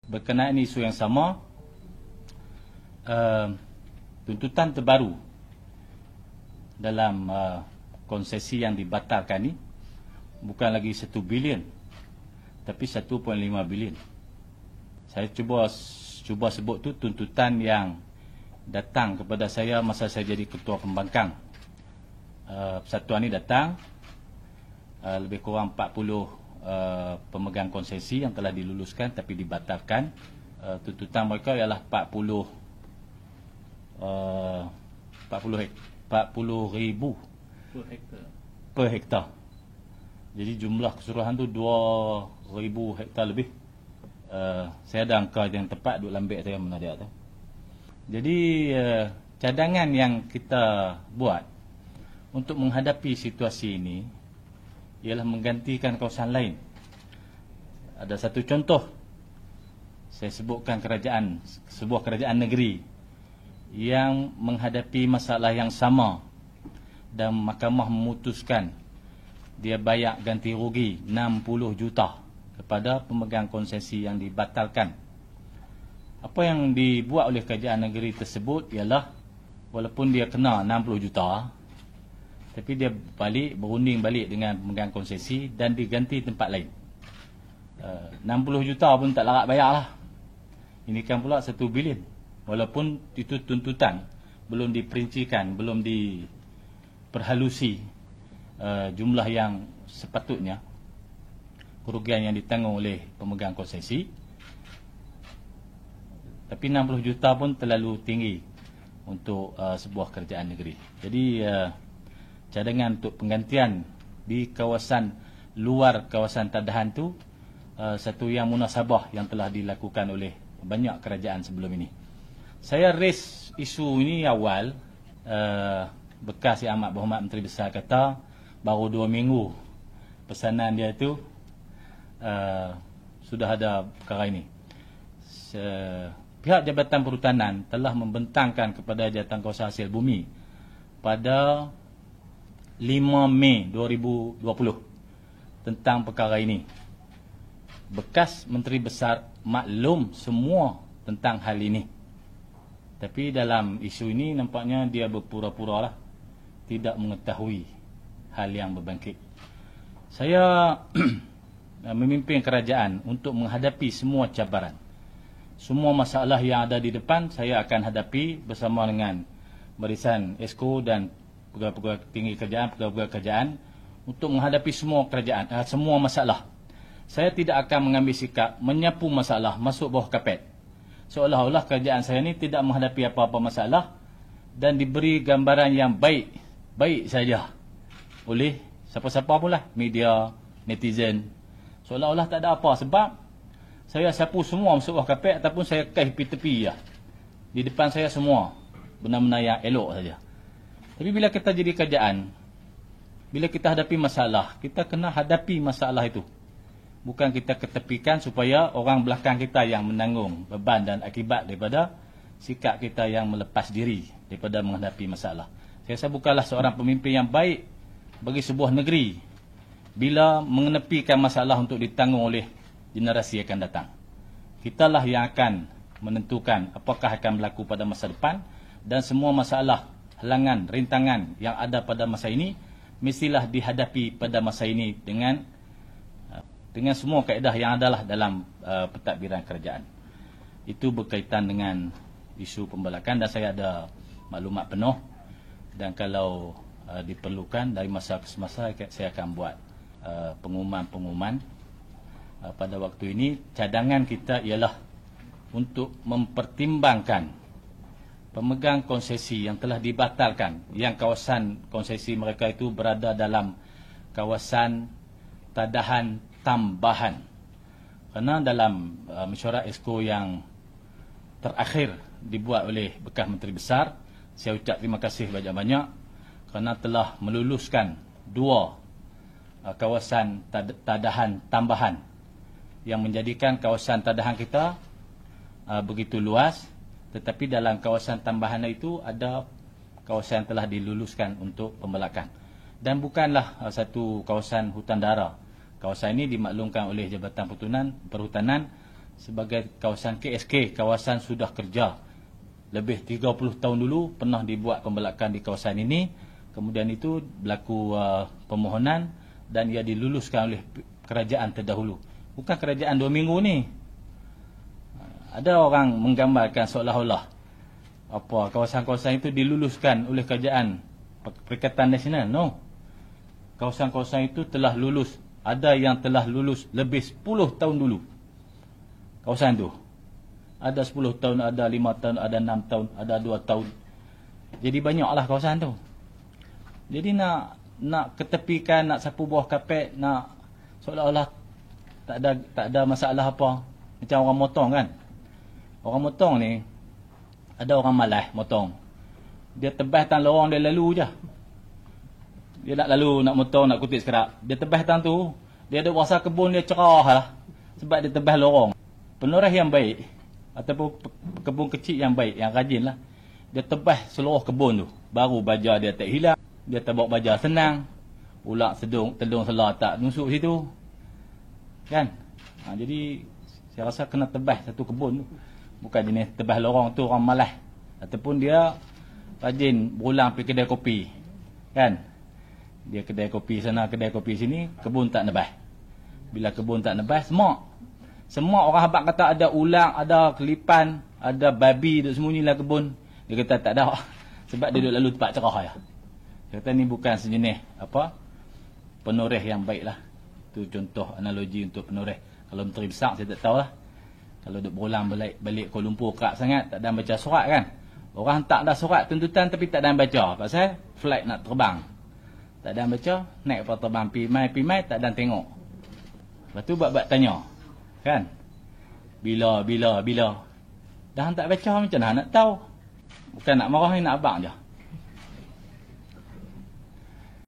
berkenaan isu yang sama, tuntutan terbaru dalam konsesi yang dibatalkan ni bukan lagi 1 bilion tapi 1.5 bilion. Saya cuba sebut tu tuntutan yang datang kepada saya masa saya jadi ketua pembangkang. Persatuan ni datang, lebih kurang 40 pemegang konsesi yang telah diluluskan tapi dibatalkan. Tuntutan mereka ialah 40,000 per hektar. Jadi jumlah keseluruhan tu 2,000 hektar lebih. Saya ada angka yang tepat duk lambik saya mana dia tu. Jadi cadangan yang kita buat untuk menghadapi situasi ini ialah menggantikan kawasan lain. Ada satu contoh, saya sebutkan sebuah kerajaan negeri yang menghadapi masalah yang sama dan mahkamah memutuskan dia bayar ganti rugi 60 juta kepada pemegang konsesi yang dibatalkan. Apa yang dibuat oleh kerajaan negeri tersebut ialah walaupun dia kena 60 juta tapi dia berunding balik dengan pemegang konsesi dan diganti tempat lain. 60 juta pun tak larat bayar lah. Ini kan pula 1 bilion. Walaupun itu tuntutan, belum diperincikan, belum diperhalusi jumlah yang sepatutnya kerugian yang ditanggung oleh pemegang konsesi. Tapi 60 juta pun terlalu tinggi untuk sebuah kerajaan negeri. Jadi cadangan untuk penggantian di kawasan luar kawasan tadahan tu satu yang munasabah yang telah dilakukan oleh banyak kerajaan sebelum ini. Saya raise isu ini awal, bekas Yang Amat Berhormat Menteri Besar kata baru 2 minggu pesanan dia tu sudah ada perkara ini. Pihak Jabatan Perhutanan telah membentangkan kepada Jawatankuasa Hasil Bumi pada 5 Mei 2020 tentang perkara ini. Bekas Menteri Besar maklum semua tentang hal ini. Tapi dalam isu ini nampaknya dia berpura-pura lah tidak mengetahui hal yang berbangkit. Saya memimpin kerajaan untuk menghadapi semua cabaran. Semua masalah yang ada di depan saya akan hadapi bersama dengan barisan Esko dan pegawai-pegawai tinggi kerajaan, pegawai-pegawai kerajaan untuk menghadapi semua masalah. Saya tidak akan mengambil sikap menyapu masalah masuk bawah kapet. Seolah-olah kerajaan saya ini tidak menghadapi apa-apa masalah dan diberi gambaran yang baik saja oleh siapa-siapa pun lah, media, netizen. Seolah-olah tak ada apa sebab saya sapu semua masuk bawah kapet ataupun saya kais tepi-tepi ya. Di depan saya semua benar-benar yang elok saja. Tapi bila kita jadi kerajaan, bila kita hadapi masalah, kita kena hadapi masalah itu. Bukan kita ketepikan supaya orang belakang kita yang menanggung beban dan akibat daripada sikap kita yang melepas diri daripada menghadapi masalah. Saya rasa bukanlah seorang pemimpin yang baik bagi sebuah negeri bila mengenepikan masalah untuk ditanggung oleh generasi akan datang. Kitalah yang akan menentukan apakah akan berlaku pada masa depan dan semua masalah, halangan, rintangan yang ada pada masa ini mestilah dihadapi pada masa ini dengan semua kaedah yang adalah dalam pentadbiran kerajaan. Itu berkaitan dengan isu pembalakan dan saya ada maklumat penuh dan kalau diperlukan dari masa ke semasa saya akan buat pengumuman-pengumuman. Pada waktu ini cadangan kita ialah untuk mempertimbangkan pemegang konsesi yang telah dibatalkan, yang kawasan konsesi mereka itu berada dalam kawasan tadahan tambahan. Kerana dalam mesyuarat Esko yang terakhir dibuat oleh bekas Menteri Besar, saya ucap terima kasih banyak-banyak kerana telah meluluskan 2 kawasan tadahan tambahan yang menjadikan kawasan tadahan kita begitu luas, tetapi dalam kawasan tambahan itu ada kawasan yang telah diluluskan untuk pembalakan. Dan bukanlah satu kawasan hutan dara. Kawasan ini dimaklumkan oleh Jabatan Perhutanan sebagai kawasan KSK, kawasan sudah kerja. Lebih 30 tahun dulu pernah dibuat pembelakan di kawasan ini. Kemudian itu berlaku permohonan dan ia diluluskan oleh kerajaan terdahulu. Bukan kerajaan 2 minggu ni. Ada orang menggambarkan seolah-olah kawasan-kawasan itu diluluskan oleh kerajaan Perikatan Nasional. No. Kawasan-kawasan itu telah lulus. Ada yang telah lulus lebih 10 tahun dulu. Kawasan tu. Ada 10 tahun, ada 5 tahun, ada 6 tahun, ada 2 tahun. Jadi banyaklah kawasan tu. Jadi nak ketepikan, nak sapu bawah kapet, nak seolah-olah tak ada masalah apa. Macam orang motong kan. Orang motong ni, ada orang malas motong. Dia tebas tan lorong dia lalu je. Dia nak lalu, nak motong, nak kutip sekerap. Dia tebas tan tu, dia ada rasa kebun dia cerah lah. Sebab dia tebas lorong. Penoreh yang baik, ataupun kebun kecil yang baik, yang rajin lah. Dia tebas seluruh kebun tu. Baru baja dia tak hilang. Dia tak bawa baja senang. Ulak telung selah tak nusuk situ. Kan? Jadi, saya rasa kena tebas satu kebun tu. Bukan jenis tebas lorong tu orang malas. Ataupun dia rajin berulang pergi kedai kopi. Kan? Dia kedai kopi sana, kedai kopi sini, kebun tak nebas. Bila kebun tak nebas, semua orang habaq kata ada ulang, ada kelipan, ada babi duk sembunyilah kebun. Dia kata tak ada. Sebab dia duk lalu tempat cerah ya. Dia kata ni bukan sejenis penoreh yang baik lah. Itu contoh analogi untuk penoreh. Kalau menteri besar saya tak tahulah. Kalau duk berulang balik Kuala Lumpur kerak sangat, tak ada baca surat kan. Orang tak ada surat tuntutan tapi tak ada baca. Pasal flight nak terbang. Tak ada baca, naik kapal terbang pi mai tak ada tengok. Lepas tu buat tanya. Kan? Bila. Dah tak baca macam mana nak tahu? Bukan nak marah ni, nak abang je.